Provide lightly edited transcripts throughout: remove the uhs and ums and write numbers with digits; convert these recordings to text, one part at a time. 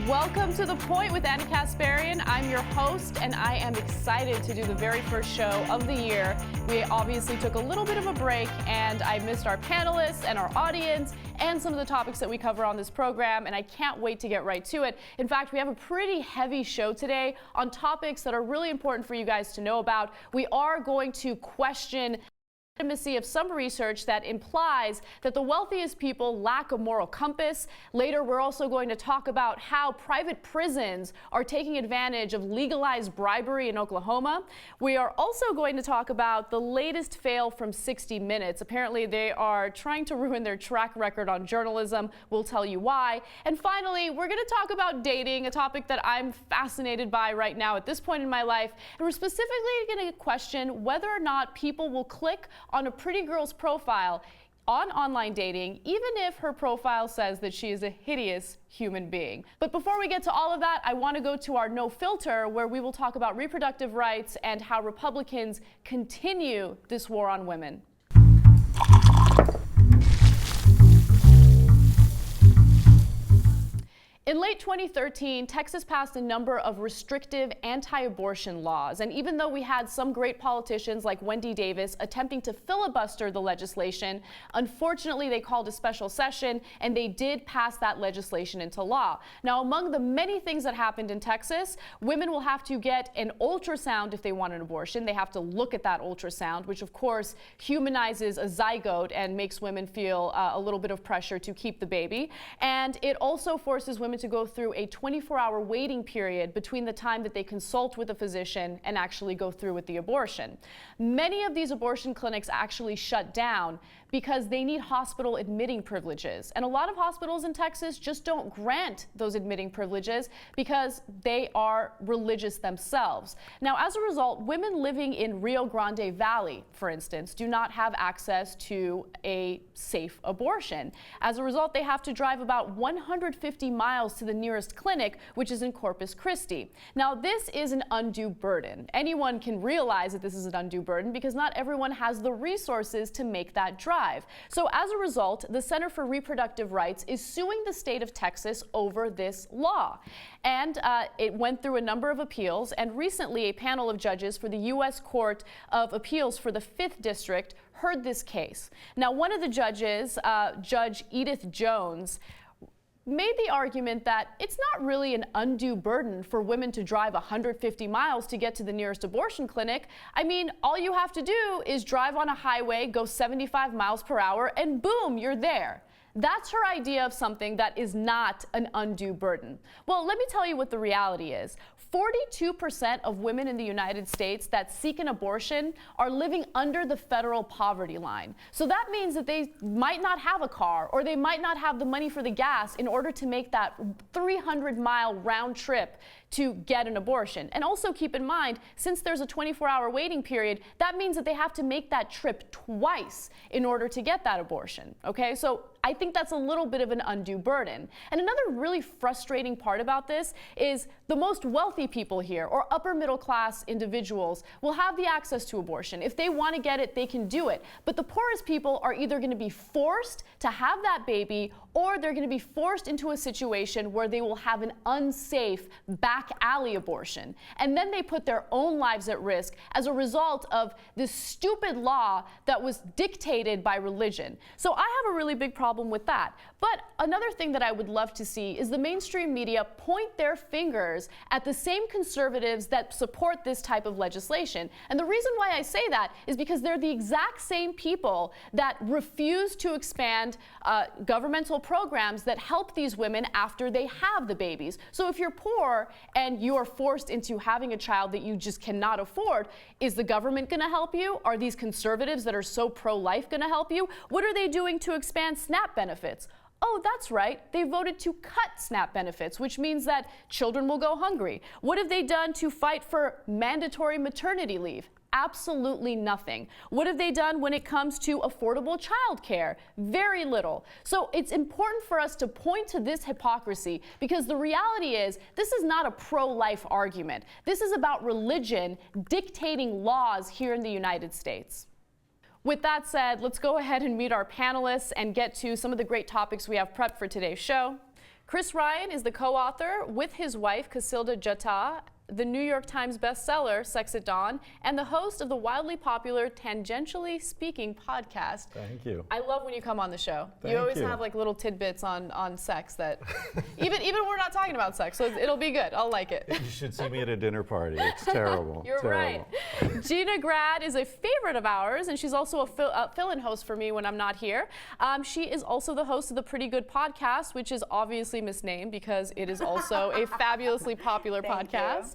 Welcome to The Point with Ana Kasparian. I'm your host, and I am excited to do the very first show of the year. We obviously took a little bit of a break, and I missed our panelists and our audience and some of the topics that we cover on this program, and I can't wait to get right to it. In fact, we have a pretty heavy show today on topics that are really important for you guys to know about. We are going to question legitimacy of some research that implies that the wealthiest people lack a moral compass. Later, we're also going to talk about how private prisons are taking advantage of legalized bribery in Oklahoma. We are also going to talk about the latest fail from 60 Minutes. Apparently, they are trying to ruin their track record on journalism. We'll tell you why. And finally, we're going to talk about dating, a topic that I'm fascinated by right now at this point in my life. And we're specifically going to question whether or not people will click on a pretty girl's profile on online dating, even if her profile says that she is a hideous human being. But before we get to all of that, I want to go to our No Filter, where we will talk about reproductive rights and how Republicans continue this war on women. In late 2013, Texas passed a number of restrictive anti-abortion laws, and even though we had some great politicians like Wendy Davis attempting to filibuster the legislation, unfortunately they called a special session and they did pass that legislation into law. Now, among the many things that happened in Texas, women will have to get an ultrasound if they want an abortion. They have to look at that ultrasound, which of course humanizes a zygote and makes women feel a little bit of pressure to keep the baby. And it also forces women to go through a 24-hour waiting period between the time that they consult with a physician and actually go through with the abortion. Many of these abortion clinics actually shut down because they need hospital admitting privileges. And a lot of hospitals in Texas just don't grant those admitting privileges because they are religious themselves. Now, as a result, women living in Rio Grande Valley, for instance, do not have access to a safe abortion. As a result, they have to drive about 150 miles to the nearest clinic, which is in Corpus Christi. Now, this is an undue burden. Anyone can realize that this is an undue burden because not everyone has the resources to make that drive. So as a result, the Center for Reproductive Rights is suing the state of Texas over this law. And it went through a number of appeals, and recently a panel of judges for the U.S. Court of Appeals for the 5th District heard this case. Now, one of the judges, Judge Edith Jones, made the argument that it's not really an undue burden for women to drive 150 miles to get to the nearest abortion clinic. I mean, all you have to do is drive on a highway, go 75 miles per hour, and boom, you're there. That's her idea of something that is not an undue burden. Well, let me tell you what the reality is. 42% of women in the United States that seek an abortion are living under the federal poverty line. So that means that they might not have a car, or they might not have the money for the gas in order to make that 300-mile round trip to get an abortion. And also keep in mind, since there's a 24-hour waiting period, that means that they have to make that trip twice in order to get that abortion. Okay, so I think that's a little bit of an undue burden. And another really frustrating part about this is the most wealthy people here, or upper middle class individuals, will have the access to abortion. If they want to get it, they can do it. But the poorest people are either going to be forced to have that baby, or they're going to be forced into a situation where they will have an unsafe back alley abortion. And then they put their own lives at risk as a result of this stupid law that was dictated by religion. So I have a really big problem with that. But another thing that I would love to see is the mainstream media point their fingers at the same conservatives that support this type of legislation. And the reason why I say that is because they're the exact same people that refuse to expand governmental programs that help these women after they have the babies. So if you're poor and you are forced into having a child that you just cannot afford, is the government going to help you? Are these conservatives that are so pro-life going to help you? What are they doing to expand SNAP benefits? Oh, that's right, they voted to cut SNAP benefits, which means that children will go hungry. What have they done to fight for mandatory maternity leave? Absolutely nothing. What have they done when it comes to affordable childcare? Very little. So it's important for us to point to this hypocrisy, because the reality is this is not a pro-life argument. This is about religion dictating laws here in the United States. With that said, let's go ahead and meet our panelists and get to some of the great topics we have prepped for today's show. Chris Ryan is the co-author with his wife, Casilda Jatta, the New York Times bestseller, Sex at Dawn, and the host of the wildly popular Tangentially Speaking podcast. Thank you. I love when you come on the show. Thank you always you. have like little tidbits on sex that, even when we're not talking about sex, so it'll be good. I'll like it. You should see me at a dinner party. It's terrible. You're terrible. right. Gina Grad is a favorite of ours, and she's also a fill-in host for me when I'm not here. She is also the host of the Pretty Good podcast, which is obviously misnamed because it is also a fabulously popular podcast.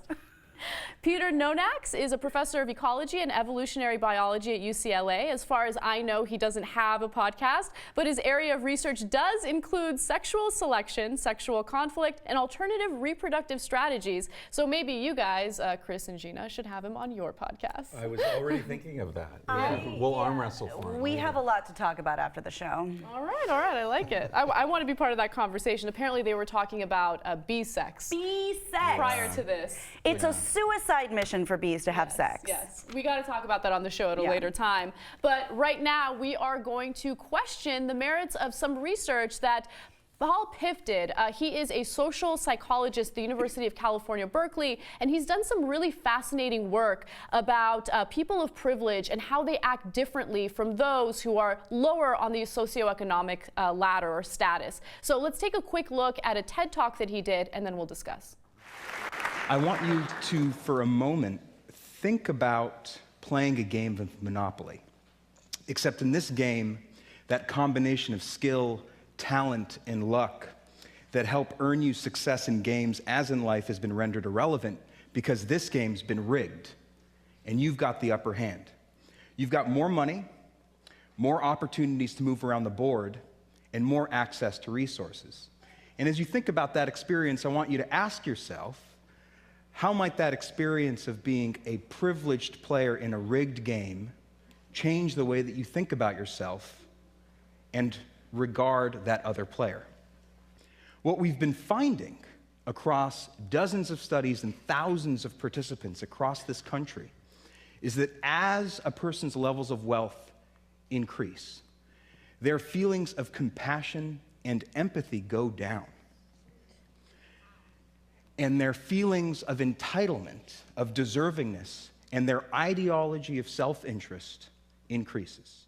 Peter Nonacs is a professor of ecology and evolutionary biology at UCLA. As far as I know, he doesn't have a podcast, but his area of research does include sexual selection, sexual conflict, and alternative reproductive strategies. So maybe you guys, Chris and Gina, should have him on your podcast. I was already thinking of that. We'll arm wrestle for him. We have a lot to talk about after the show. All right, I like it. I want to be part of that conversation. Apparently they were talking about bee sex. Bee sex. Prior to this. It's a suicide mission for bees to have sex. Yes, we got to talk about that on the show at a later time. But right now, we are going to question the merits of some research that Paul Piff did. He is a social psychologist at the University of California, Berkeley, and he's done some really fascinating work about people of privilege and how they act differently from those who are lower on the socioeconomic ladder or status. So let's take a quick look at a TED Talk that he did, and then we'll discuss. I want you to, for a moment, think about playing a game of Monopoly. Except in this game, that combination of skill, talent, and luck that help earn you success in games as in life has been rendered irrelevant because this game's been rigged, and you've got the upper hand. You've got more money, more opportunities to move around the board, and more access to resources. And as you think about that experience, I want you to ask yourself, how might that experience of being a privileged player in a rigged game change the way that you think about yourself and regard that other player? What we've been finding across dozens of studies and thousands of participants across this country is that as a person's levels of wealth increase, their feelings of compassion and empathy go down. And their feelings of entitlement, of deservingness, and their ideology of self-interest increases.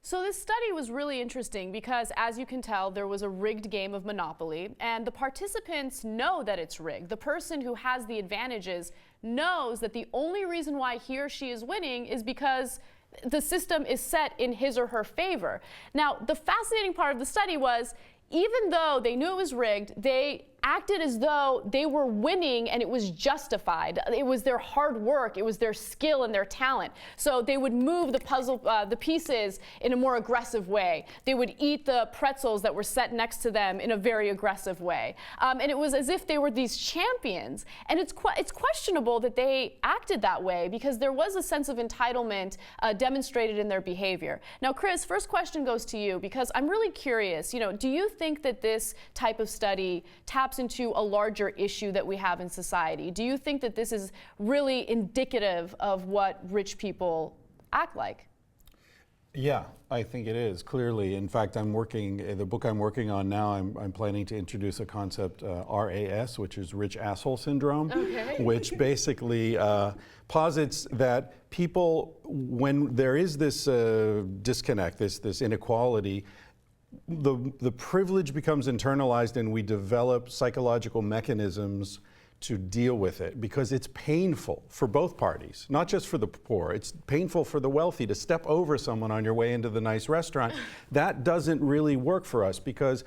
So this study was really interesting because, as you can tell, there was a rigged game of Monopoly, and the participants know that it's rigged. The person who has the advantages knows that the only reason why he or she is winning is because the system is set in his or her favor. Now, the fascinating part of the study was, even though they knew it was rigged, they acted as though they were winning and it was justified. It was their hard work, it was their skill and their talent. So they would move the puzzle, the pieces in a more aggressive way. They would eat the pretzels that were set next to them in a very aggressive way. And it was as if they were these champions. And it's questionable that they acted that way because there was a sense of entitlement demonstrated in their behavior. Now, Chris, first question goes to you because I'm really curious, do you think that this type of study taps into a larger issue that we have in society? Do you think that this is really indicative of what rich people act like? Yeah, I think it is, clearly. In fact, the book I'm working on now, I'm planning to introduce a concept, RAS, which is Rich Asshole Syndrome, which basically posits that people, when there is this disconnect, this inequality, the privilege becomes internalized and we develop psychological mechanisms to deal with it because it's painful for both parties, not just for the poor. It's painful for the wealthy to step over someone on your way into the nice restaurant. That doesn't really work for us because,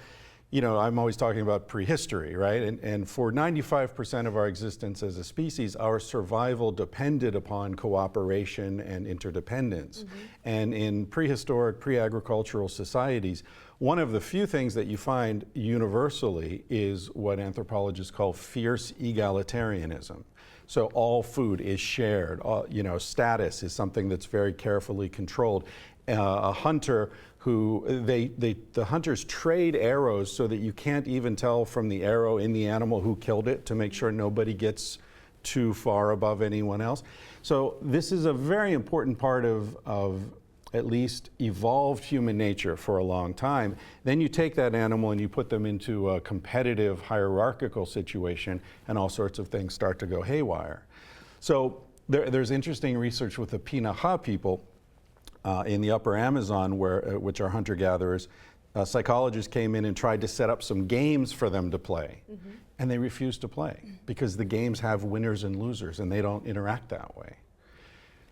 I'm always talking about prehistory, right? And for 95% of our existence as a species, our survival depended upon cooperation and interdependence. And in prehistoric, pre-agricultural societies, one of the few things that you find universally is what anthropologists call fierce egalitarianism. So all food is shared. Status is something that's very carefully controlled. A hunter the hunters trade arrows so that you can't even tell from the arrow in the animal who killed it to make sure nobody gets too far above anyone else. So this is a very important part of at least evolved human nature for a long time. Then you take that animal and you put them into a competitive hierarchical situation, and all sorts of things start to go haywire. So there's interesting research with the Pinaha people in the upper Amazon, which are hunter-gatherers. Psychologists came in and tried to set up some games for them to play, and they refused to play because the games have winners and losers, and they don't interact that way.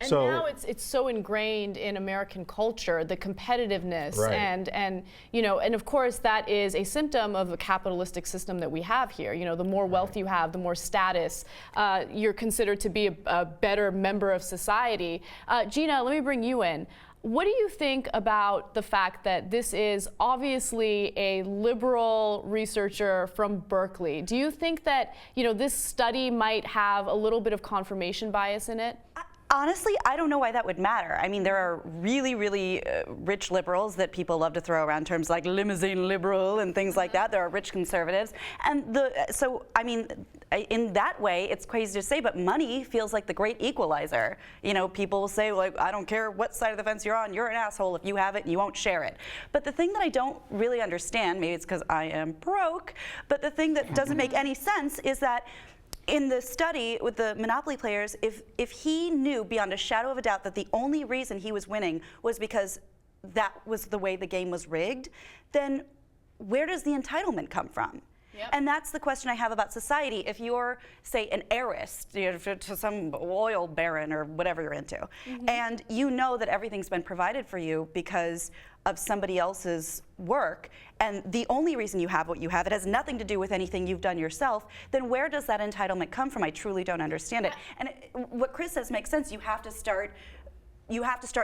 And now it's so ingrained in American culture, the competitiveness, Right. and you know, and of course that is a symptom of the capitalistic system that we have here. You know, the more wealth you have, the more status, you're considered to be a better member of society. Gina, let me bring you in. What do you think about the fact that this is obviously a liberal researcher from Berkeley? Do you think that, you know, this study might have a little bit of confirmation bias in it? Honestly, I don't know why that would matter. I mean, there are really, really rich liberals that people love to throw around terms like limousine liberal and things like that. There are rich conservatives. And so, I mean, in that way, it's crazy to say, but money feels like the great equalizer. You know, people will say, like, I don't care what side of the fence you're on, you're an asshole if you have it and you won't share it. But the thing that I don't really understand, maybe it's because I am broke, but the thing that doesn't make any sense is that in the study with the Monopoly players, if he knew beyond a shadow of a doubt that the only reason he was winning was because that was the way the game was rigged, then where does the entitlement come from? Yep. And that's the question I have about society. If you're, say, an heiress to some oil baron or whatever you're into, and you know that everything's been provided for you because of somebody else's work, and the only reason you have what you have, it has nothing to do with anything you've done yourself, then where does that entitlement come from? I truly don't understand it. And what Chris says makes sense. You have to start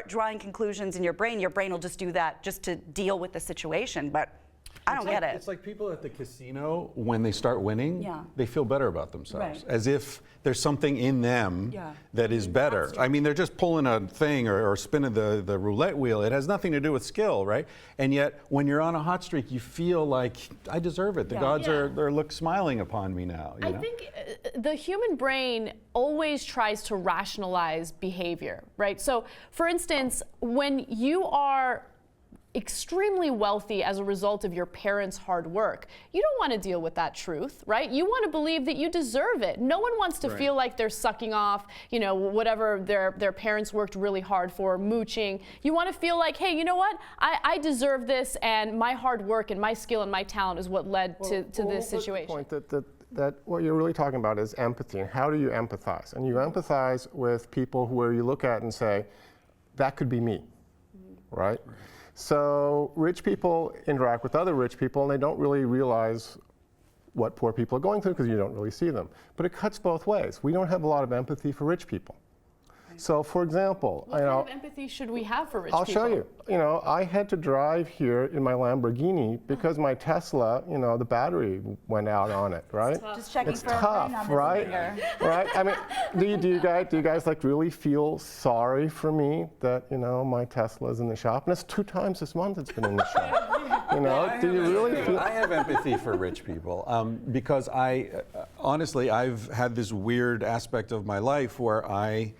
drawing conclusions in your brain. Your brain will just do that just to deal with the situation, but I don't get it. It's like people at the casino, when they start winning, they feel better about themselves, Right. as if there's something in them that is better. I mean, they're just pulling a thing or spinning the roulette wheel. It has nothing to do with skill, right? And yet, when you're on a hot streak, you feel like, I deserve it. The gods are smiling upon me now. You know? I think the human brain always tries to rationalize behavior, right? So, for instance, when you are extremely wealthy as a result of your parents' hard work, you don't want to deal with that truth, right? You want to believe that you deserve it. No one wants to feel like they're sucking off, you know, whatever their parents worked really hard for, mooching. You want to feel like, hey, you know what? I deserve this, and my hard work and my skill and my talent is what led to this situation. The point that what you're really talking about is empathy, and how do you empathize? And you empathize with people where you look at and say, that could be me, right? So rich people interact with other rich people, and they don't really realize what poor people are going through because you don't really see them. But it cuts both ways. We don't have a lot of empathy for rich people. So, for example, what kind of empathy should we have for rich people? I'll show you. You know, I had to drive here in my Lamborghini because my Tesla, you know, the battery went out on it, right? Just checking it's for tough, a ring on right? Finger. Right? I mean, do you guys like really feel sorry for me that, you know, my Tesla's in the shop? And it's 2 times this month it's been in the shop. You know, do you really feel? I have empathy for rich people because honestly, I've had this weird aspect of my life where I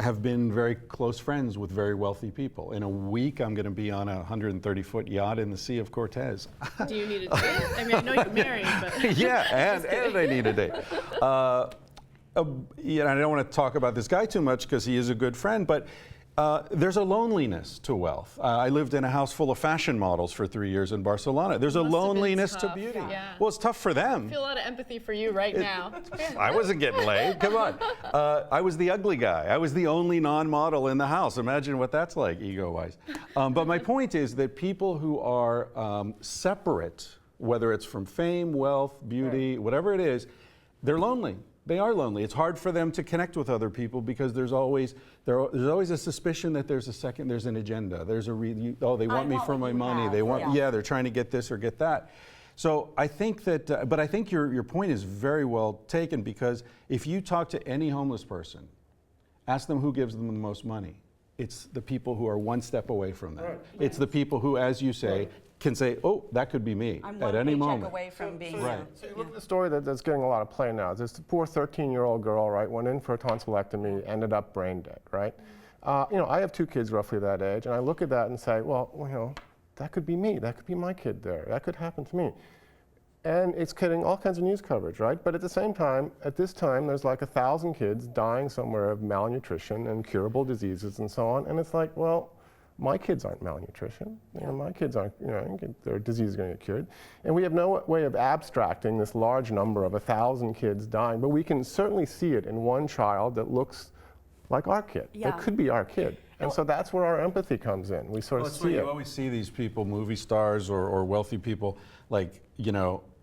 have been very close friends with very wealthy people. In a week, I'm going to be on a 130-foot yacht in the Sea of Cortez. Do you need a date? I mean, I know you're married, but... Yeah, and I need a date. You know, I don't want to talk about this guy too much because he is a good friend, but there's a loneliness to wealth. I lived in a house full of fashion models for 3 years in Barcelona. There's a loneliness to beauty. Yeah. Well, it's tough for them. I feel a lot of empathy for you right now. I wasn't getting laid. Come on. I was the ugly guy. I was the only non-model in the house. Imagine what that's like, ego-wise. But my point is that people who are separate, whether it's from fame, wealth, beauty, whatever it is, they're lonely. They are lonely. It's hard for them to connect with other people because there's always a suspicion that there's an agenda. There's they want me for my money. They want, they're trying to get this or get that. So I think that, but I think your point is very well taken, because if you talk to any homeless person, ask them who gives them the most money. It's the people who are one step away from them. Right. It's the people who, as you say, can say, oh, that could be me at any moment. Away from being So you look at the story that's getting a lot of play now. This poor 13-year-old girl, right, went in for a tonsillectomy, ended up brain dead, right? I have 2 kids roughly that age, and I look at that and say, well, that could be me. That could be my kid there. That could happen to me. And it's getting all kinds of news coverage, right? But at the same time, at this time, there's like 1,000 kids dying somewhere of malnutrition and curable diseases and so on. And it's like, well, my kids aren't malnutrition. My kids aren't, their disease is going to get cured. And we have no way of abstracting this large number of 1,000 kids dying, but we can certainly see it in one child that looks like our kid. Yeah. It could be our kid. And so that's where our empathy comes in. We sort of That's see why it. you always see these people, movie stars or wealthy people, like,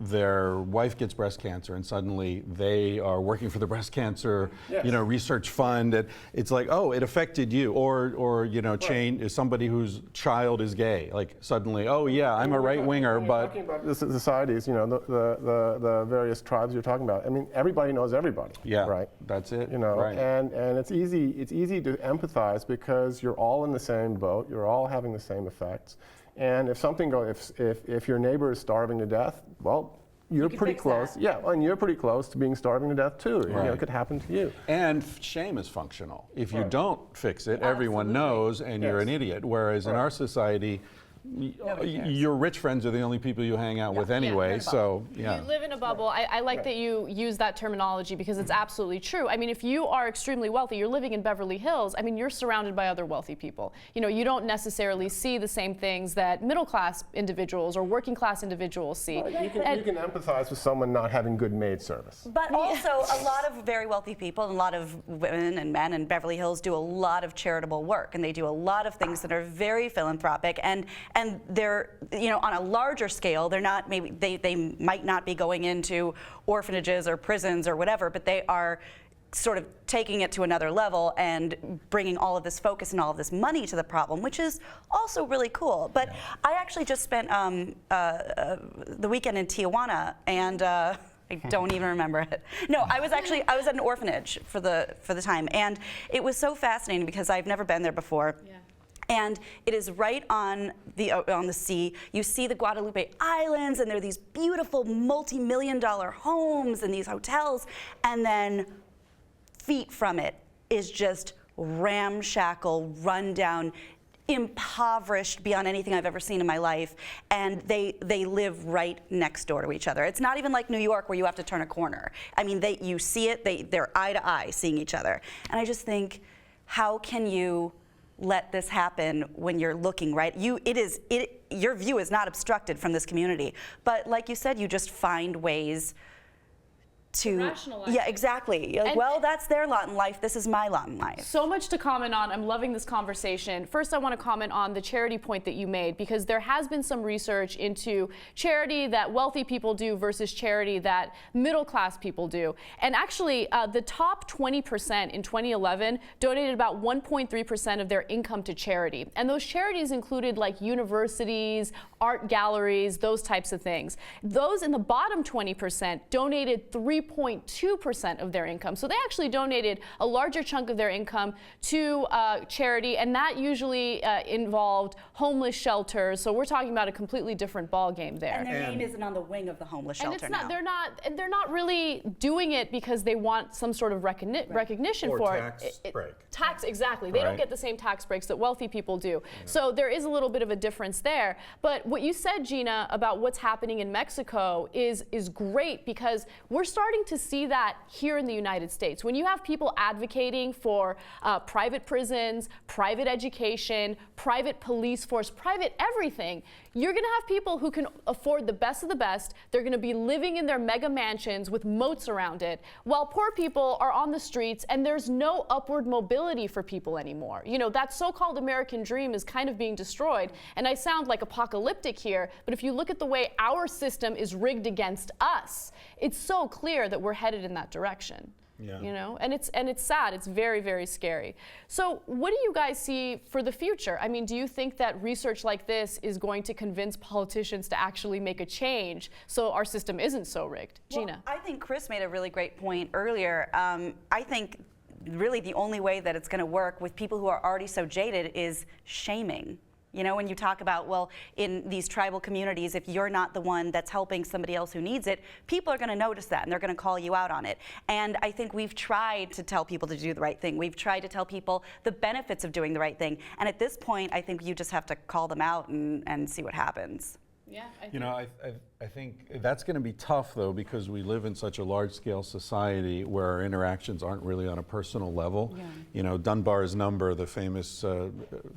their wife gets breast cancer and suddenly they are working for the breast cancer, research fund. And it's like, oh, it affected you. Or change is somebody whose child is gay. Like suddenly, oh yeah, I'm a right winger, but talking about the societies, the various tribes you're talking about. I mean, everybody knows everybody. yeah, Right. that's it. Right. And it's easy to empathize because you're all in the same boat. You're all having the same effects. And if something goes, if your neighbor is starving to death, well, you're pretty close. Yeah, and you're pretty close to being starving to death too. It could happen to you. And shame is functional. If you don't fix it, everyone knows, and you're an idiot. Whereas in our society, your rich friends are the only people you hang out with anyway. So you live in a bubble. I like that you use that terminology because it's absolutely true. I mean, if you are extremely wealthy, you're living in Beverly Hills, I mean, you're surrounded by other wealthy people. You don't necessarily see the same things that middle class individuals or working class individuals see. You can empathize with someone not having good maid service. But also, a lot of very wealthy people and a lot of women and men in Beverly Hills do a lot of charitable work, and they do a lot of things that are very philanthropic, and they're, on a larger scale, they're not, maybe they might not be going into orphanages or prisons or whatever, but they are sort of taking it to another level and bringing all of this focus and all of this money to the problem, which is also really cool. But I actually just spent the weekend in Tijuana, and I don't even remember it. No, I was at an orphanage for the time, and it was so fascinating because I've never been there before. Yeah. And it is right on the sea. You see the Guadalupe Islands, and there are these beautiful multi-million-dollar homes and these hotels, and then feet from it is just ramshackle, rundown, impoverished beyond anything I've ever seen in my life, and they live right next door to each other. It's not even like New York where you have to turn a corner. I mean, you see it, they're eye to eye seeing each other. And I just think, how can you let this happen when you're looking, right? Your view is not obstructed from this community, but like you said, you just find ways to rationalize. Yeah, exactly. You're like, well, that's their lot in life. This is my lot in life. So much to comment on. I'm loving this conversation. First, I want to comment on the charity point that you made, because there has been some research into charity that wealthy people do versus charity that middle class people do. And actually, the top 20% in 2011 donated about 1.3% of their income to charity. And those charities included like universities, art galleries, those types of things. Those in the bottom 20% donated 3.2% of their income. So they actually donated a larger chunk of their income to charity, and that usually involved homeless shelters. So we're talking about a completely different ball game there. And their name isn't on the wing of the homeless shelter and it's not, now. They're not really doing it because they want some sort of recognition or for tax break. Tax, exactly. They don't get the same tax breaks that wealthy people do. Yeah. So there is a little bit of a difference there. But what you said, Gina, about what's happening in Mexico is great, because we're starting to see that here in the United States. When you have people advocating for private prisons, private education, private police force, private everything, you're going to have people who can afford the best of the best. They're going to be living in their mega mansions with moats around it, while poor people are on the streets and there's no upward mobility for people anymore. That so-called American dream is kind of being destroyed. And I sound like apocalyptic here, but if you look at the way our system is rigged against us, it's so clear that we're headed in that direction. Yeah. And it's sad. It's very, very scary. So what do you guys see for the future? I mean, do you think that research like this is going to convince politicians to actually make a change so our system isn't so rigged? Gina? Well, I think Chris made a really great point earlier. I think really the only way that it's going to work with people who are already so jaded is shaming. You know, when you talk about, well, in these tribal communities, if you're not the one that's helping somebody else who needs it, people are going to notice that and they're going to call you out on it. And I think we've tried to tell people to do the right thing. We've tried to tell people the benefits of doing the right thing. And at this point, I think you just have to call them out and see what happens. Yeah, you know, I think that's going to be tough, though, because we live in such a large-scale society where our interactions aren't really on a personal level. Yeah. You know, Dunbar's number, the famous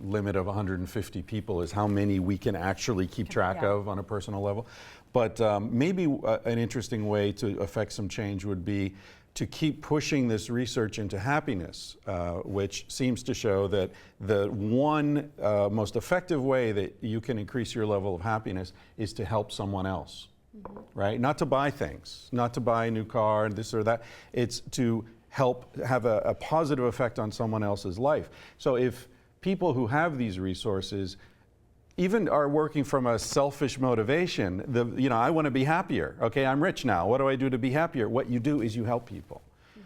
limit of 150 people, is how many we can actually keep track of on a personal level. But maybe an interesting way to affect some change would be to keep pushing this research into happiness, which seems to show that the one most effective way that you can increase your level of happiness is to help someone else, right? Not to buy things, not to buy a new car, this or that. It's to help have a positive effect on someone else's life. So if people who have these resources even are working from a selfish motivation, you know, I want to be happier. Okay, I'm rich now. What do I do to be happier? What you do is you help people.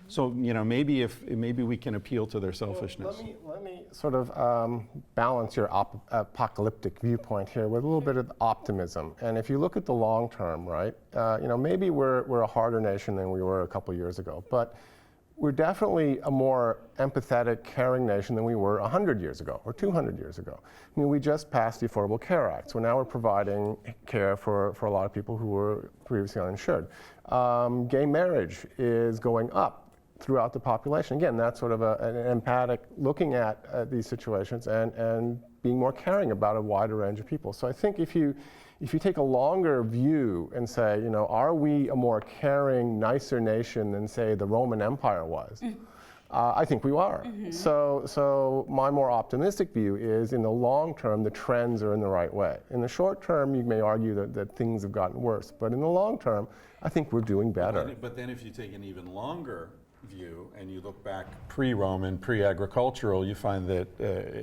So, you know, maybe we can appeal to their selfishness. Well, let me sort of balance your apocalyptic viewpoint here with a little bit of optimism. And if you look at the long term, right, you know, maybe we're a harder nation than we were a couple years ago, but we're definitely a more empathetic, caring nation than we were 100 years ago or 200 years ago. I mean, we just passed the Affordable Care Act, so now we're providing care for a lot of people who were previously uninsured. Gay marriage is going up throughout the population. Again, that's sort of an empathic looking at these situations and being more caring about a wider range of people. So I think if you take a longer view and say, you know, are we a more caring, nicer nation than, say, the Roman Empire was? I think we are. So my more optimistic view is, in the long term, the trends are in the right way. In the short term, you may argue that things have gotten worse, but in the long term, I think we're doing better. But then if you take an even longer view and you look back pre-Roman, pre-agricultural, you find that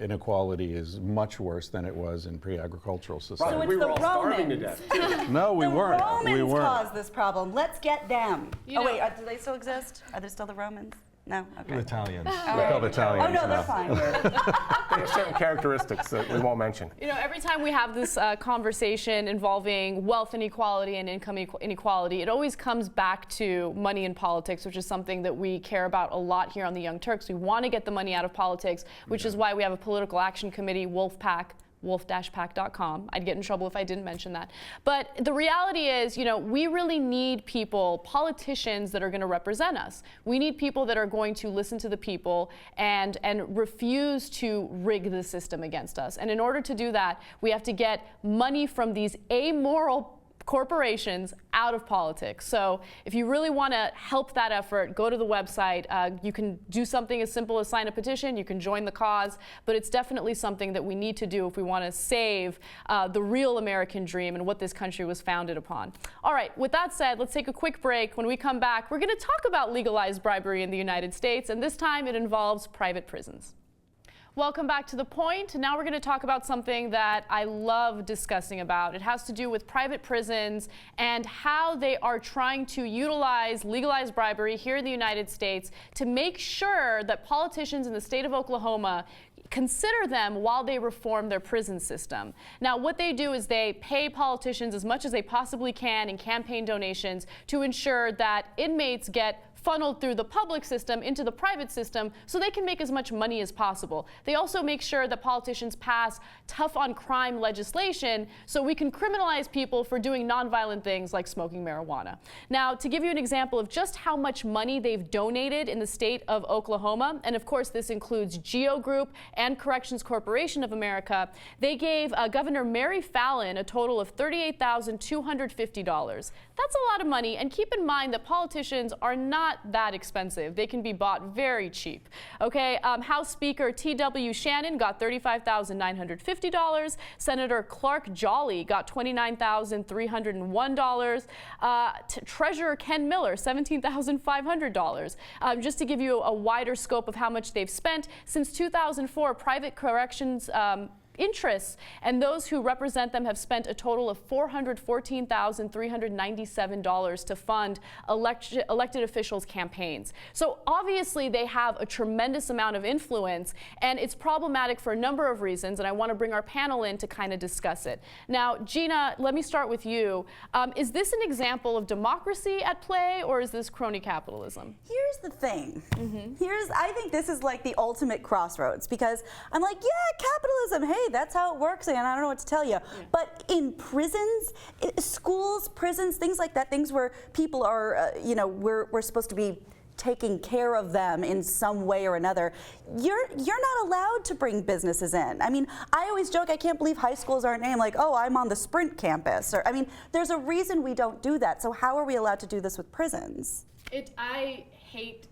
inequality is much worse than it was in pre-agricultural society. So it's we the were all starving to Romans. death. No, we weren't. The Romans we weren't. caused this problem. Let's get them. You Oh know- wait, do they still exist? Are there still the Romans? No? Okay. Italians. Oh, We're called Italians Oh no, now. they're fine. They have certain characteristics that we won't mention. You know, every time we have this conversation involving wealth inequality and income inequality, it always comes back to money in politics, which is something that we care about a lot here on the Young Turks. We want to get the money out of politics, which is why we have a political action committee, wolf-pack.com. I'd get in trouble if I didn't mention that. But the reality is, you know, we really need people, politicians that are going to represent us. We need people that are going to listen to the people and refuse to rig the system against us. And in order to do that, we have to get money from these amoral corporations out of politics. So if you really want to help that effort, go to the website. You can do something as simple as sign a petition. You can join the cause. But it's definitely something that we need to do if we want to save the real American dream and what this country was founded upon. All right, with that said, let's take a quick break. When we come back, we're going to talk about legalized bribery in the United States, and this time it involves private prisons. Welcome back to The Point. Now we're going to talk about something that I love discussing about. It has to do with private prisons and how they are trying to utilize legalized bribery here in the United States to make sure that politicians in the state of Oklahoma consider them while they reform their prison system. Now, what they do is they pay politicians as much as they possibly can in campaign donations to ensure that inmates get funneled through the public system into the private system so they can make as much money as possible. They also make sure that politicians pass tough on crime legislation so we can criminalize people for doing nonviolent things like smoking marijuana. Now, to give you an example of just how much money they've donated in the state of Oklahoma, and of course this includes GEO Group and Corrections Corporation of America, they gave Governor Mary Fallin a total of $38,250. That's a lot of money, and keep in mind that politicians are not that expensive. They can be bought very cheap. Okay, House Speaker T.W. Shannon got $35,950. Senator Clark Jolly got $29,301. Treasurer Ken Miller, $17,500. Just to give you a wider scope of how much they've spent, since 2004, private corrections interests, and those who represent them have spent a total of $414,397 to fund elected officials' campaigns. So obviously they have a tremendous amount of influence, and it's problematic for a number of reasons, and I want to bring our panel in to kind of discuss it. Now, Gina, let me start with you. Is this an example of democracy at play, or is this crony capitalism? Here's the thing. I think this is like the ultimate crossroads, because I'm like, yeah, capitalism, hey, that's how it works, and I don't know what to tell you. Yeah. But in prisons, schools, prisons, things like that, things where people are, we're supposed to be taking care of them in some way or another, you're not allowed to bring businesses in. I mean, I always joke, I can't believe high schools aren't named like, oh, I'm on the Sprint campus. Or, I mean, there's a reason we don't do that. So how are we allowed to do this with prisons? I hate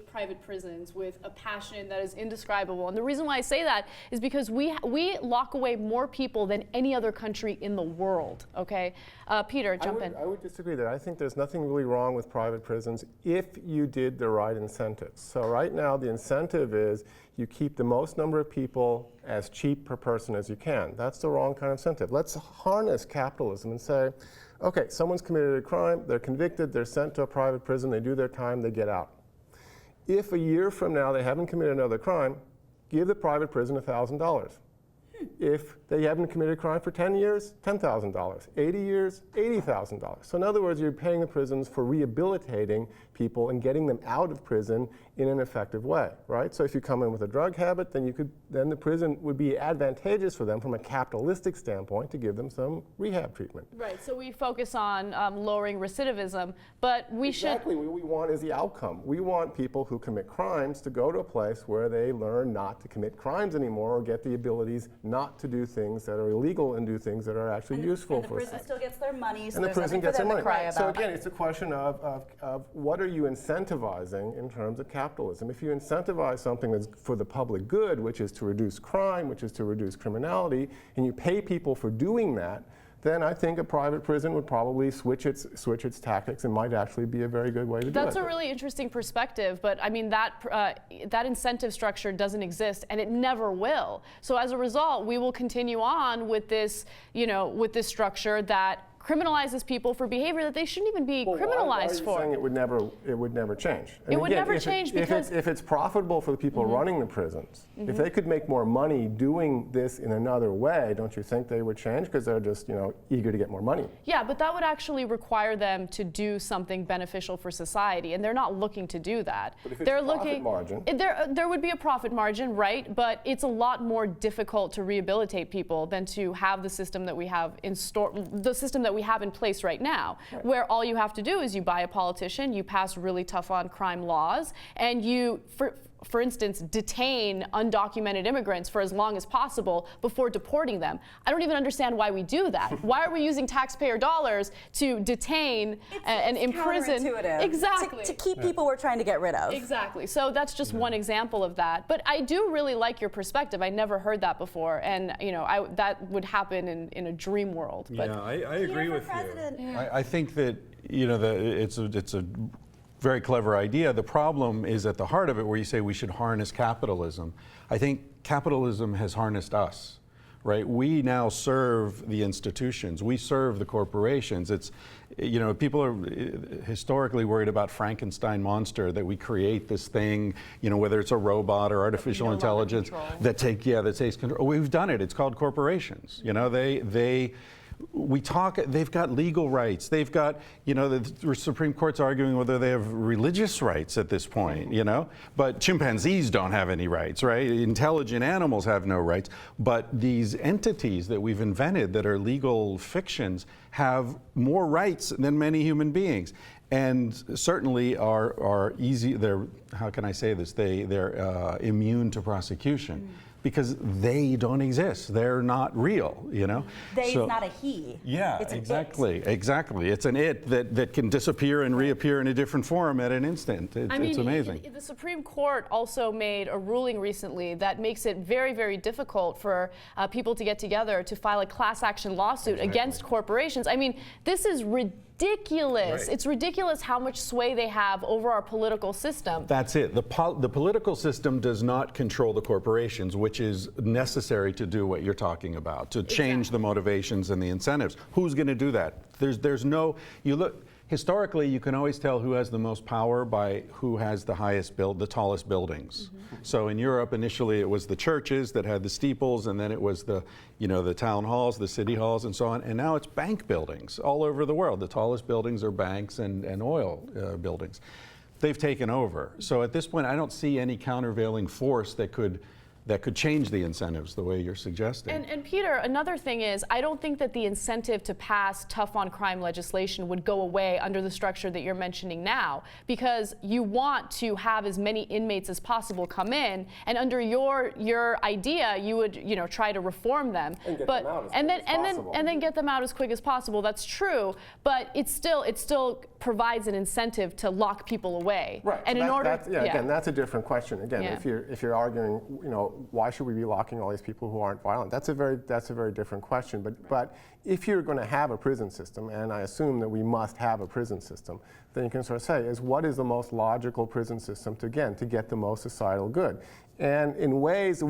private prisons with a passion that is indescribable. And the reason why I say that is because we lock away more people than any other country in the world, okay? Peter, jump in. I would disagree there. I think there's nothing really wrong with private prisons if you did the right incentives. So right now the incentive is you keep the most number of people as cheap per person as you can. That's the wrong kind of incentive. Let's harness capitalism and say, okay, someone's committed a crime, they're convicted, they're sent to a private prison, they do their time, they get out. If a year from now they haven't committed another crime, give the private prison $1,000. If they haven't committed a crime for 10 years, $10,000. 80 years, $80,000. So in other words, you're paying the prisons for rehabilitating people and getting them out of prison in an effective way, right? So if you come in with a drug habit, then the prison would be advantageous for them from a capitalistic standpoint to give them some rehab treatment. Right, so we focus on lowering recidivism, but we should... Exactly, what we want is the outcome. We want people who commit crimes to go to a place where they learn not to commit crimes anymore or get the abilities not to do things that are illegal and do things that are actually useful for us. And the prison still gets their money, so and the there's prison nothing for gets them their to money. cry about. So again, it's a question of what are you incentivizing in terms of capitalism? If you incentivize something that's for the public good, which is to reduce crime, which is to reduce criminality, and you pay people for doing that, then I think a private prison would probably switch its tactics and might actually be a very good way to do it. That's a really interesting perspective, but I mean that incentive structure doesn't exist, and it never will. So as a result, we will continue on with this, with this structure that criminalizes people for behavior that they shouldn't even be criminalized for. Why are you saying it would never change? And it would never change because if it's profitable for the people running the prisons, if they could make more money doing this in another way, don't you think they would change? Because they're just eager to get more money. Yeah, but that would actually require them to do something beneficial for society, and they're not looking to do that. But if it's profit margin, there would be a profit margin, right? But it's a lot more difficult to rehabilitate people than to have the system that we have that we have in place right now, where all you have to do is you buy a politician, you pass really tough on crime laws, and you, for instance, detain undocumented immigrants for as long as possible before deporting them. I don't even understand why we do that. Why are we using taxpayer dollars to detain and imprison? Exactly. To keep people we're trying to get rid of. Exactly. So that's just one example of that. But I do really like your perspective. I never heard that before, and that would happen in a dream world. But yeah, I agree with you. Yeah. I think that it's a very clever idea. The problem is at the heart of it, where you say we should harness capitalism. I think capitalism has harnessed us, right? We now serve the institutions. We serve the corporations. It's, people are historically worried about Frankenstein monster, that we create this thing, whether it's a robot or artificial intelligence that takes control. We've done it. It's called corporations. They've got legal rights. They've got, the Supreme Court's arguing whether they have religious rights at this point, But chimpanzees don't have any rights, right? Intelligent animals have no rights. But these entities that we've invented that are legal fictions have more rights than many human beings. And certainly are easy, how can I say this? They're immune to prosecution. Because they don't exist. They're not real, They is not a he. Yeah, it's exactly. It's an it that can disappear and reappear in a different form at an instant. It's amazing. The Supreme Court also made a ruling recently that makes it very, very difficult for people to get together to file a class action lawsuit against corporations. I mean, this is ridiculous. ridiculous. Right. It's ridiculous how much sway they have over our political system. That's it. The political system does not control the corporations, which is necessary to do what you're talking about, to change the motivations and the incentives. Who's going to do that? There's no, you look, historically, you can always tell who has the most power by who has the the tallest buildings. So in Europe, initially it was the churches that had the steeples, and then it was the town halls, the city halls, and so on. And now it's bank buildings all over the world. The tallest buildings are banks and oil buildings. They've taken over. So at this point, I don't see any countervailing force that could change the incentives the way you're suggesting. And Peter, another thing is, I don't think that the incentive to pass tough on crime legislation would go away under the structure that you're mentioning now, because you want to have as many inmates as possible come in, and under your idea, you would try to reform them, and get them out and then get them out as quick as possible. That's true, but it still provides an incentive to lock people away. Right. And so again, that's a different question. Again, if you're arguing, why should we be locking all these people who aren't violent? That's a very different question. But if you're going to have a prison system, and I assume that we must have a prison system, then you can sort of say, what is the most logical prison system to get the most societal good? And in ways that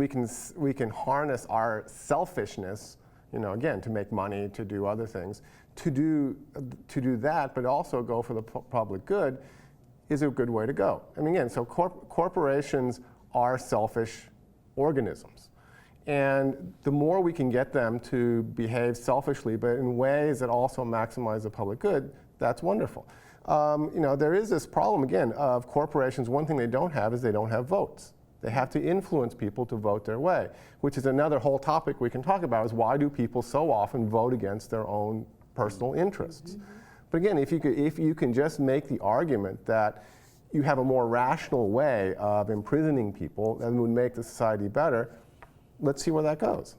we can harness our selfishness, again, to make money, to do other things, to do that, but also go for the public good, is a good way to go. I mean, again, so corporations are selfish organisms. And the more we can get them to behave selfishly, but in ways that also maximize the public good, that's wonderful. There is this problem, again, of corporations. One thing they don't have is they don't have votes. They have to influence people to vote their way, which is another whole topic we can talk about, is why do people so often vote against their own personal interests? But again, if you can just make the argument that you have a more rational way of imprisoning people that would make the society better, let's see where that goes.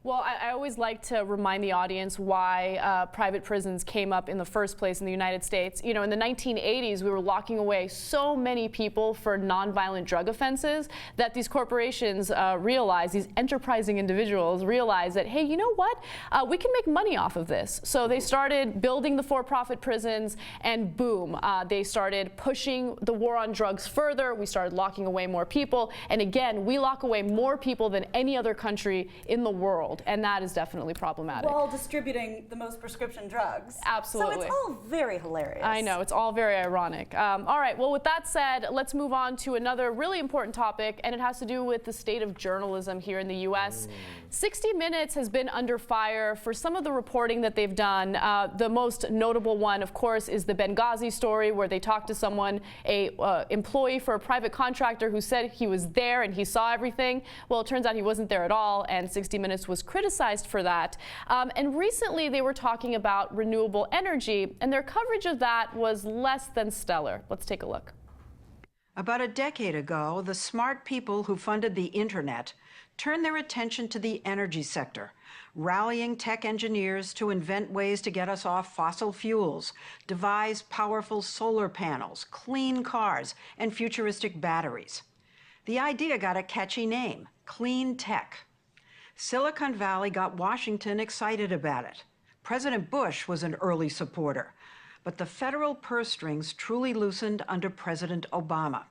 Well, I always like to remind the audience why private prisons came up in the first place in the United States. In the 1980s, we were locking away so many people for nonviolent drug offenses that these corporations realized, these enterprising individuals realized that, hey, you know what? We can make money off of this. So they started building the for-profit prisons, and boom, they started pushing the war on drugs further. We started locking away more people. And again, we lock away more people than any other country in the world. And that is definitely problematic. While distributing the most prescription drugs. Absolutely. So it's all very hilarious. I know, it's all very ironic. All right, well, with that said, let's move on to another really important topic, and it has to do with the state of journalism here in the U.S. 60 Minutes has been under fire for some of the reporting that they've done. The most notable one, of course, is the Benghazi story, where they talked to someone, an employee for a private contractor, who said he was there and he saw everything. Well, it turns out he wasn't there at all, and 60 Minutes was criticized for that. And recently they were talking about renewable energy, and their coverage of that was less than stellar. Let's take a look. About a decade ago, the smart people who funded the internet turned their attention to the energy sector, rallying tech engineers to invent ways to get us off fossil fuels, devise powerful solar panels, clean cars, and futuristic batteries. The idea got a catchy name, clean tech. Silicon Valley got Washington excited about it. President Bush was an early supporter, but the federal purse strings truly loosened under President Obama.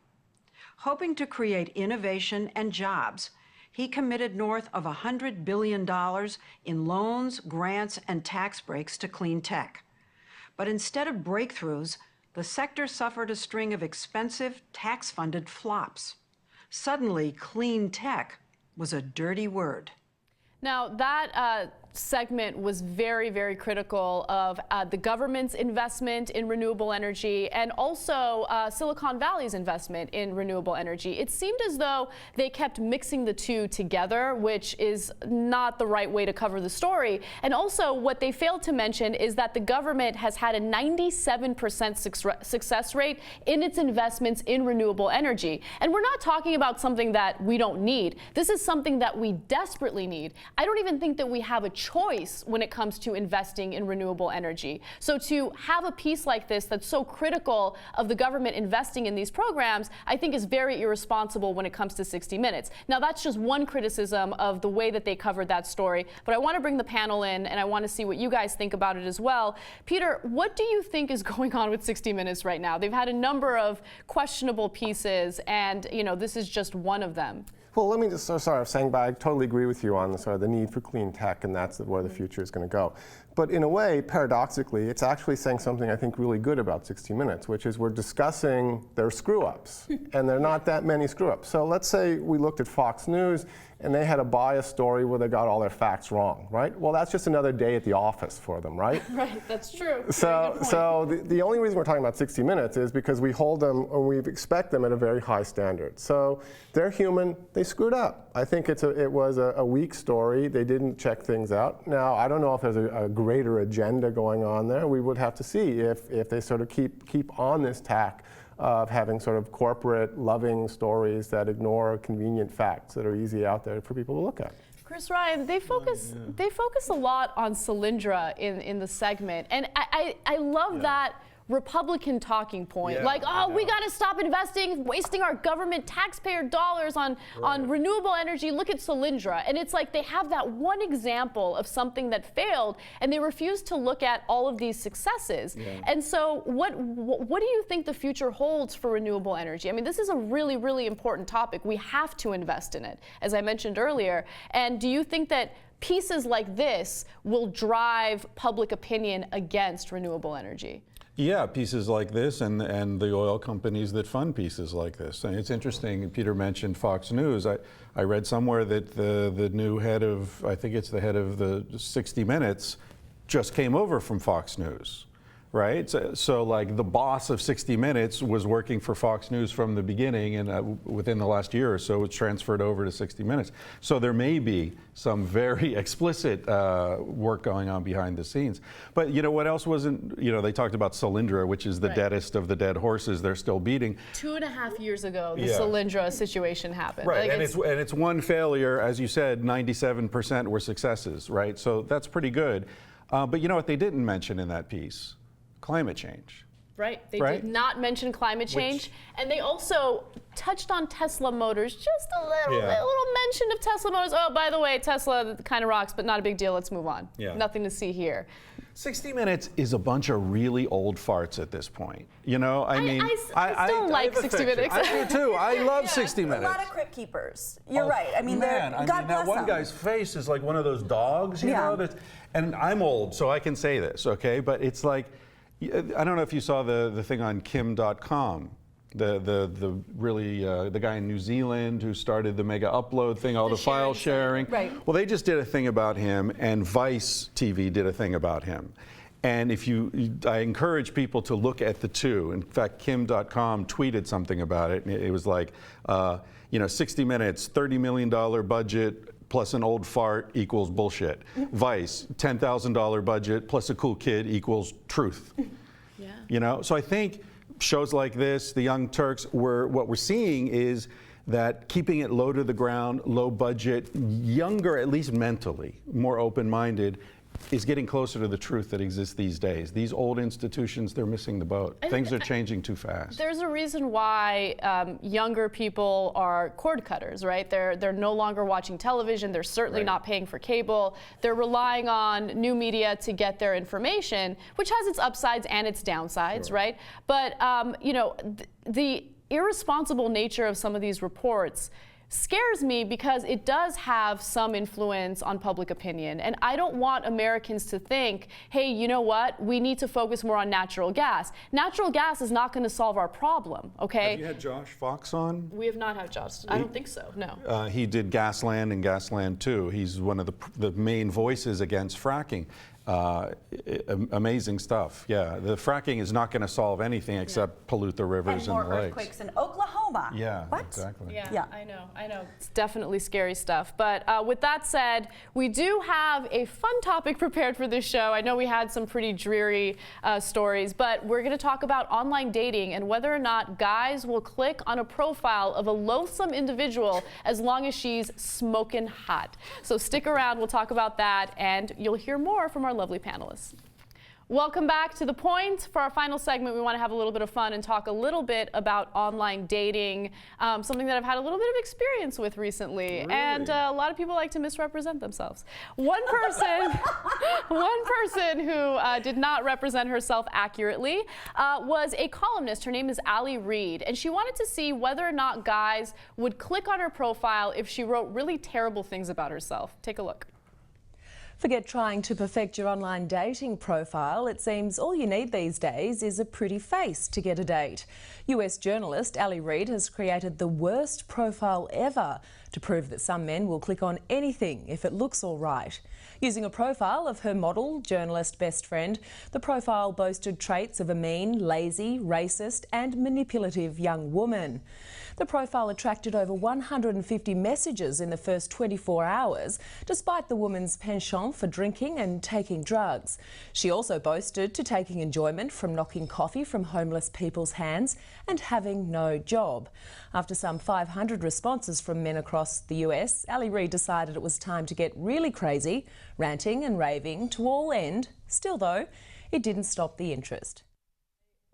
Hoping to create innovation and jobs, he committed north of $100 billion in loans, grants, and tax breaks to clean tech. But instead of breakthroughs, the sector suffered a string of expensive, tax-funded flops. Suddenly, clean tech was a dirty word. Now, that segment was very, very critical of the government's investment in renewable energy and also Silicon Valley's investment in renewable energy. It seemed as though they kept mixing the two together, which is not the right way to cover the story. And also, what they failed to mention is that the government has had a 97% success rate in its investments in renewable energy. And we're not talking about something that we don't need. This is something that we desperately need. I don't even think that we have a choice when it comes to investing in renewable energy. So to have a piece like this that's so critical of the government investing in these programs, I think is very irresponsible when it comes to 60 Minutes. Now, that's just one criticism of the way that they covered that story, but I want to bring the panel in, and I want to see what you guys think about it as well. Peter, what do you think is going on with 60 Minutes right now? They've had a number of questionable pieces, and this is just one of them. Well, let me just start off saying, but I totally agree with you on the need for clean tech, and that's where the future is going to go. But in a way, paradoxically, it's actually saying something I think really good about 60 Minutes, which is we're discussing their screw-ups, and there are not that many screw-ups. So let's say we looked at Fox News, and they had a biased story where they got all their facts wrong, right? Well, that's just another day at the office for them, right? Right, that's true. So the only reason we're talking about 60 Minutes is because we hold them, and we expect them at a very high standard. So they're human, they screwed up. I think it was a weak story. They didn't check things out. Now, I don't know if there's a greater agenda going on there. We would have to see if they sort of keep on this tack of having sort of corporate loving stories that ignore convenient facts that are easy out there for people to look at. Chris Ryan, they focus a lot on Solyndra in the segment, and I love that Republican talking point, like, oh, we got to stop investing, wasting our government taxpayer dollars on renewable energy. Look at Solyndra. And it's like they have that one example of something that failed, and they refuse to look at all of these successes. And so what do you think the future holds for renewable energy? I mean, this is a really, really important topic. We have to invest in it, as I mentioned earlier. And do you think that pieces like this will drive public opinion against renewable energy? Yeah, pieces like this and the oil companies that fund pieces like this. And it's interesting, Peter mentioned Fox News. I read somewhere that the new head of, I think it's the head of the 60 Minutes, just came over from Fox News, right? So like the boss of 60 Minutes was working for Fox News from the beginning, and within the last year or so it's transferred over to 60 Minutes. So there may be some very explicit work going on behind the scenes. But what else wasn't, they talked about Solyndra, which is the deadest of the dead horses they're still beating. 2.5 years ago, the Solyndra situation happened. Right, like and it's one failure, as you said, 97% were successes, right? So that's pretty good. But you know what they didn't mention in that piece? Climate change. Right, they did not mention climate change, and they also touched on Tesla Motors, just a little mention of Tesla Motors. Oh, by the way, Tesla kind of rocks, but not a big deal. Let's move on. Nothing to see here. 60 Minutes is a bunch of really old farts at this point. I mean, I still like 60 Minutes. I do too. I love 60 Minutes. A lot of crypt keepers. You're right. I mean, God bless that one them. guy's face is like one of those dogs, you know. And I'm old, so I can say this, okay? But it's like, I don't know if you saw the thing on Kim.com, the guy in New Zealand who started the mega upload thing, all the file sharing. Right. Well, they just did a thing about him, and Vice TV did a thing about him. And I encourage people to look at the two. In fact, Kim.com tweeted something about it. It was like, 60 Minutes, $30 million budget, plus an old fart equals bullshit. Vice, $10,000 budget plus a cool kid equals truth. So I think shows like this, the Young Turks, what we're seeing is that keeping it low to the ground, low budget, younger, at least mentally, more open-minded, is getting closer to the truth that exists these days. These old institutions, they're missing the boat. Things are changing too fast. There's a reason why younger people are cord cutters, right? They're no longer watching television. They're certainly not paying for cable. They're relying on new media to get their information, which has its upsides and its downsides, right? But the irresponsible nature of some of these reports scares me because it does have some influence on public opinion. And I don't want Americans to think, hey, you know what? We need to focus more on natural gas. Natural gas is not going to solve our problem, okay? Have you had Josh Fox on? We have not had Josh. I don't think so, no. He did Gasland and Gasland 2. He's one of the main voices against fracking. Amazing stuff, yeah. The fracking is not going to solve anything except pollute the rivers and the lakes. And more earthquakes in Oklahoma. coma. Yeah, What? exactly. Yeah, I know. It's definitely scary stuff. But with that said, we do have a fun topic prepared for this show. I know we had some pretty dreary stories, but we're going to talk about online dating and whether or not guys will click on a profile of a loathsome individual as long as she's smoking hot. So stick around, we'll talk about that, and you'll hear more from our lovely panelists. Welcome back to The Point. For our final segment, we want to have a little bit of fun and talk a little bit about online dating, something that I've had a little bit of experience with recently. Really? And a lot of people like to misrepresent themselves. One person who did not represent herself accurately was a columnist. Her name is Ali Reed, and she wanted to see whether or not guys would click on her profile if she wrote really terrible things about herself. Take a look. Forget trying to perfect your online dating profile. It seems all you need these days is a pretty face to get a date. US journalist Ali Reed has created the worst profile ever to prove that some men will click on anything if it looks all right. Using a profile of her model, journalist best friend, the profile boasted traits of a mean, lazy, racist and manipulative young woman. The profile attracted over 150 messages in the first 24 hours, despite the woman's penchant for drinking and taking drugs. She also boasted to taking enjoyment from knocking coffee from homeless people's hands and having no job. After some 500 responses from men across the US, Ali Reed decided it was time to get really crazy, ranting and raving to all end. Still though, it didn't stop the interest.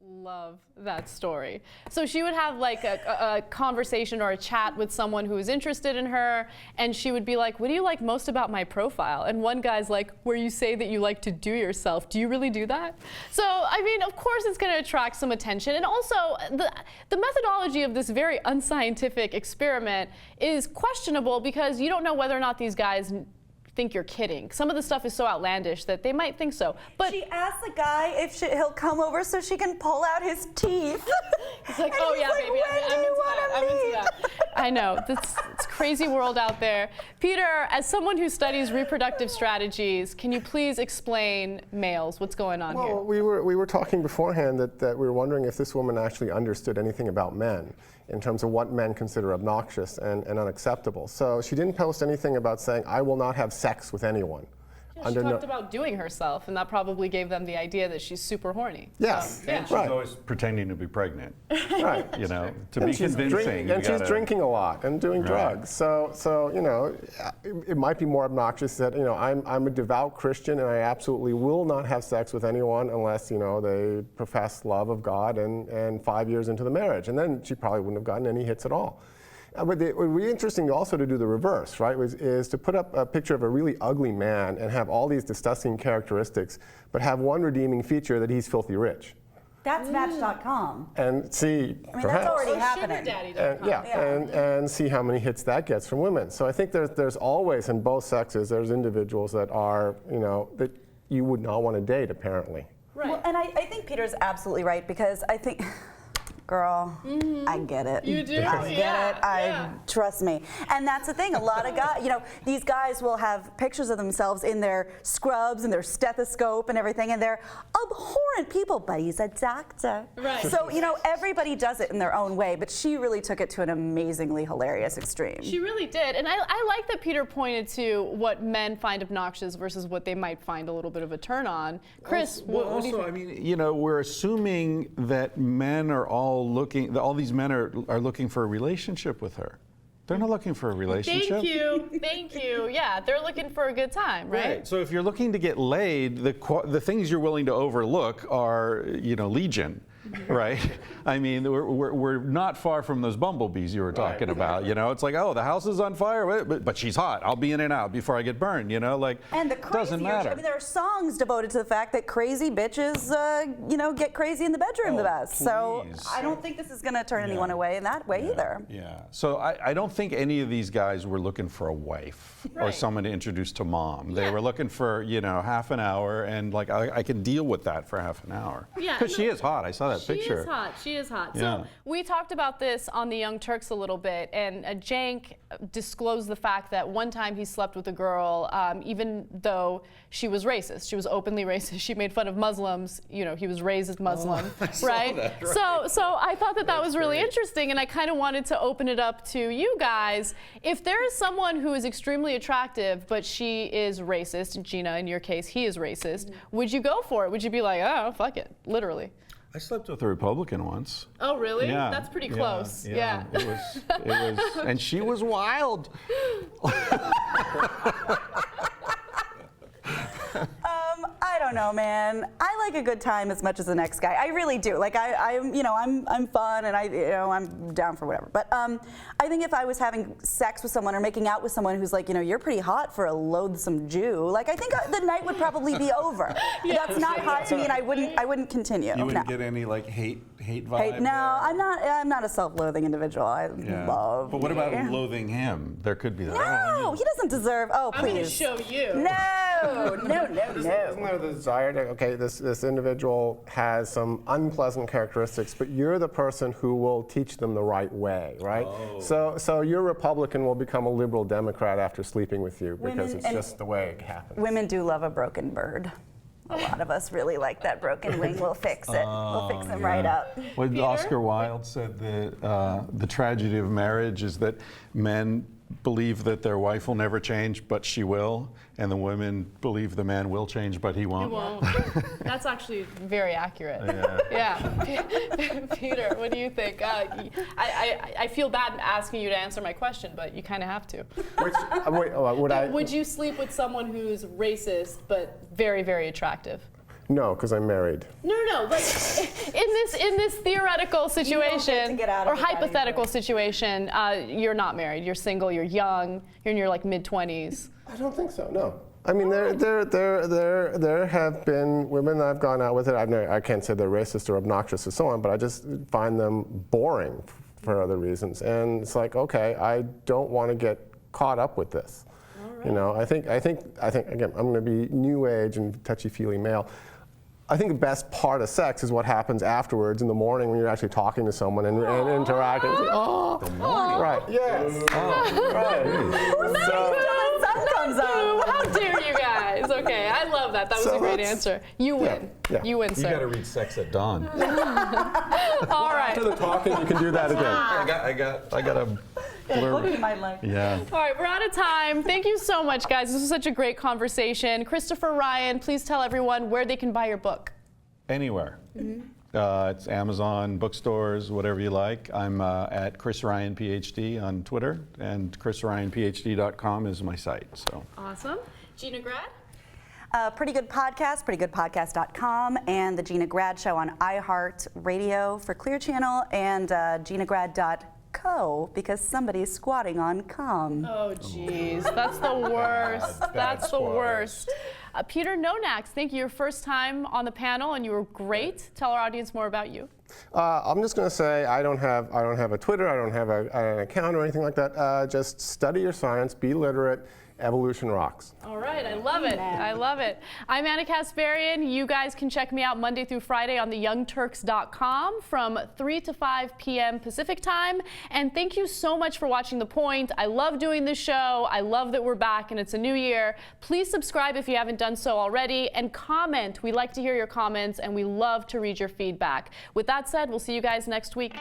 Love that story. So she would have like a conversation or a chat with someone who was interested in her, and she would be like, what do you like most about my profile? And one guy's like, where you say that you like to do yourself. Do you really do that? So, I mean, of course it's going to attract some attention. And also, the methodology of this very unscientific experiment is questionable because you don't know whether or not these guys think you're kidding. Some of the stuff is so outlandish that they might think so. But she asked the guy if he'll come over so she can pull out his teeth. He's like, oh yeah, baby, I'm into that. I know, it's crazy world out there. Peter, as someone who studies reproductive strategies, can you please explain males? What's going on here? Well, we were talking beforehand that we were wondering if this woman actually understood anything about men in terms of what men consider obnoxious and unacceptable. So she didn't post anything about saying, I will not have sex with anyone. Yeah, she talked about doing herself, and that probably gave them the idea that she's super horny. Yes, so, yeah. And she's always pretending to be pregnant. Right. You know, to be convincing. And she's drinking a lot and doing drugs. So you know, it might be more obnoxious that, you know, I'm a devout Christian and I absolutely will not have sex with anyone unless, you know, they profess love of God and 5 years into the marriage. And then she probably wouldn't have gotten any hits at all. But it would be interesting also to do the reverse, right? Is to put up a picture of a really ugly man and have all these disgusting characteristics, but have one redeeming feature that he's filthy rich. That's Match.com. And see, I mean, that's already happening. And see how many hits that gets from women. So I think there's always, in both sexes, there's individuals that are, you know, that you would not want to date, apparently. Right. Well, and I think Peter's absolutely right, because I think, girl, I get it. You do? I get it. Trust me. And that's the thing. A lot of guys, you know, these guys will have pictures of themselves in their scrubs and their stethoscope and everything, and they're abhorrent people, but he's a doctor. Right. So, you know, everybody does it in their own way, but she really took it to an amazingly hilarious extreme. She really did. And I like that Peter pointed to what men find obnoxious versus what they might find a little bit of a turn on. Chris, what do you think? I mean, you know, we're assuming that men are all these men are looking for a relationship with her. They're not looking for a relationship. Thank you. Yeah, they're looking for a good time, right? So if you're looking to get laid, the things you're willing to overlook are, you know, legion. Right? I mean, we're not far from those bumblebees you were talking about. You know, it's like, oh, the house is on fire, but she's hot. I'll be in and out before I get burned. You know, like, and the doesn't matter. I mean, there are songs devoted to the fact that crazy bitches, you know, get crazy in the bedroom the best. Please. So I don't think this is going to turn anyone away in that way either. Yeah. So I don't think any of these guys were looking for a wife or someone to introduce to mom. They were looking for, you know, half an hour, and like I can deal with that for half an hour. Yeah. Because she is hot. I saw that picture. She is hot. She is hot. Yeah. So we talked about this on the Young Turks a little bit, and Cenk disclosed the fact that one time he slept with a girl, even though she was racist. She was openly racist. She made fun of Muslims. You know, he was raised as Muslim, right? So I thought that was really interesting, and I kind of wanted to open it up to you guys. If there is someone who is extremely attractive, but she is racist, Gina, in your case, he is racist, would you go for it? Would you be like, oh, fuck it, literally? I slept with a Republican once. Oh, really? Yeah. That's pretty close. Yeah. It was, and she was wild. I don't know, man. I like a good time as much as the next guy. I really do. Like I'm fun, and I'm down for whatever. But I think if I was having sex with someone or making out with someone who's like, you're pretty hot for a loathsome Jew, like I think the night would probably be over. That's not hot to me, and I wouldn't continue. You wouldn't get any like hate vibe? Hate, no, I'm not a self-loathing individual. I love. But what about loathing him? There could be that. No, he doesn't deserve. Oh, please. I'm going to show you. No. Isn't there the desire to, okay, this individual has some unpleasant characteristics, but you're the person who will teach them the right way, right? Oh. So your Republican will become a liberal Democrat after sleeping with you because it's just the way it happens. Women do love a broken bird. A lot of us really like that broken wing. We'll fix it. We'll fix them right up. What Oscar Wilde said, the tragedy of marriage is that men believe that their wife will never change, but she will, and the women believe the man will change, but he won't. He won't. That's actually very accurate. Yeah. Peter, what do you think? I feel bad asking you to answer my question, but you kind of have to. Would you sleep with someone who's racist but very, very attractive? No, because I'm married. No. Like in this theoretical situation or hypothetical situation, you're not married. You're single. You're young. You're in your like mid-20s. I don't think so. No. I mean, there have been women that I've gone out with. I can't say they're racist or obnoxious or so on, but I just find them boring for other reasons. And it's like, okay, I don't want to get caught up with this. Right. I think again, I'm going to be new age and touchy-feely male. I think the best part of sex is what happens afterwards in the morning when you're actually talking to someone and interacting. The morning. Right. Yes. Right. So the sun comes up. How dare you guys? Okay, I love that. That was a great answer. You win. Yeah. You win, sir. You got to read Sex at Dawn. All right. After the talking, you can do that again. I got a Look at my life. Yeah. All right, we're out of time. Thank you so much, guys. This was such a great conversation. Christopher Ryan, please tell everyone where they can buy your book. Anywhere. It's Amazon, bookstores, whatever you like. I'm at Chris Ryan PhD on Twitter, and chrisryanphd.com is my site. So. Awesome. Gina Grad? Pretty Good Podcast, prettygoodpodcast.com, and the Gina Grad Show on iHeartRadio for Clear Channel, and ginagrad.co, because somebody's squatting on com. Oh, geez. That's the worst. That's the worst. Peter Nonacs, thank you. Your first time on the panel, and you were great. Tell our audience more about you. I'm just going to say I don't have a Twitter, I don't have an account or anything like that. Just study your science, be literate. Evolution rocks. All right, I love it. I love it. I'm Ana Kasparian. You guys can check me out Monday through Friday on theyoungturks.com from 3 to 5 p.m. Pacific time. And thank you so much for watching The Point. I love doing this show. I love that we're back and it's a new year. Please subscribe if you haven't done so already, and comment. We like to hear your comments and we love to read your feedback. With that said, we'll see you guys next week.